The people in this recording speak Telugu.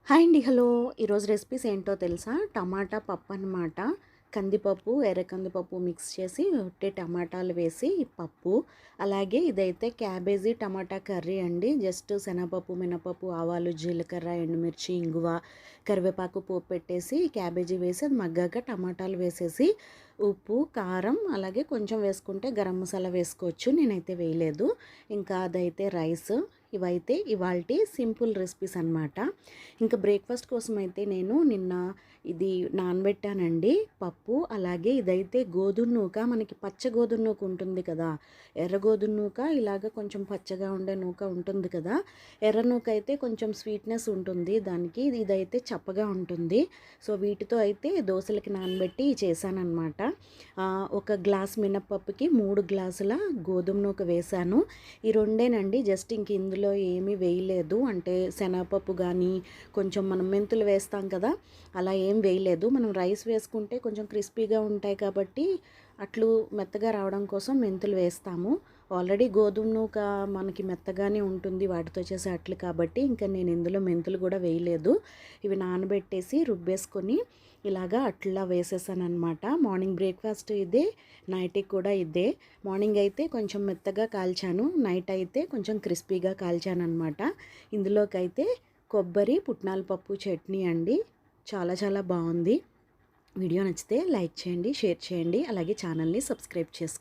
హాయ్ అండి. హలో. ఈరోజు రెసిపీస్ ఏంటో తెలుసా? టమాటా పప్పు అనమాట. కందిపప్పు, ఎర్ర కందిపప్పు మిక్స్ చేసి ఉట్టి టమాటాలు వేసి పప్పు. అలాగే ఇదైతే క్యాబేజీ టమాటా కర్రీ అండి. జస్ట్ శనగపప్పు, మినపప్పు, ఆవాలు, జీలకర్ర, ఎండుమిర్చి, ఇంగువ, కరివేపాకు పోపు పెట్టేసి క్యాబేజీ వేసి అది మగ్గాక టమాటాలు వేసేసి ఉప్పు, కారం అలాగే కొంచెం వేసుకుంటే గరం మసాలా వేసుకోవచ్చు. నేనైతే వేయలేదు. ఇంకా అదైతే రైస్. ఇవైతే ఇవాల్టి సింపుల్ రెసిపీస్ అనమాట. ఇంకా బ్రేక్ఫాస్ట్ కోసం అయితే నేను నిన్న ఇది నానబెట్టానండి పప్పు. అలాగే ఇదైతే గోధుమ నూక, మనకి పచ్చ గోధుమ నూక ఉంటుంది కదా, ఎర్ర గోధుమ నూక ఇలాగ కొంచెం పచ్చగా ఉండే నూక ఉంటుంది కదా. ఎర్ర నూక అయితే కొంచెం స్వీట్నెస్ ఉంటుంది దానికి, ఇదైతే చప్పగా ఉంటుంది. సో వీటితో అయితే దోశలకి నానబెట్టి చేశానన్నమాట. ఒక గ్లాస్ మినపప్పుకి 3 గ్లాసుల గోధుమ నూక వేశాను. ఈ రెండేనండి, జస్ట్ ఇంక ఇందులో ఏమీ వేయలేదు. అంటే శనగపప్పు కానీ కొంచెం మనం మెంతులు వేస్తాం కదా, అలా ఏం వేయలేదు. మనం రైస్ వేసుకుంటే కొంచెం క్రిస్పీగా ఉంటాయి కాబట్టి అట్లు మెత్తగా రావడం కోసం మెంతులు వేస్తాము. ఆల్రెడీ గోధుమ నూక మనకి మెత్తగానే ఉంటుంది వాటితో చేసే అట్లు కాబట్టి ఇంకా నేను ఇందులో మెంతులు కూడా వేయలేదు. ఇవి నానబెట్టేసి రుబ్బేసుకొని ఇలాగా అట్లా వేసేసాను అనమాట. మార్నింగ్ బ్రేక్ఫాస్ట్ ఇదే, నైట్కి కూడా ఇదే. మార్నింగ్ అయితే కొంచెం మెత్తగా కాల్చాను, నైట్ అయితే కొంచెం క్రిస్పీగా కాల్చాను అనమాట. ఇందులోకైతే కొబ్బరి, పుట్నాల పప్పు చట్నీ అండి. చాలా చాలా బాగుంది. వీడియో నచ్చితే లైక్ చేయండి, షేర్ చేయండి, అలాగే ఛానల్ని సబ్స్క్రైబ్ చేసుకోండి.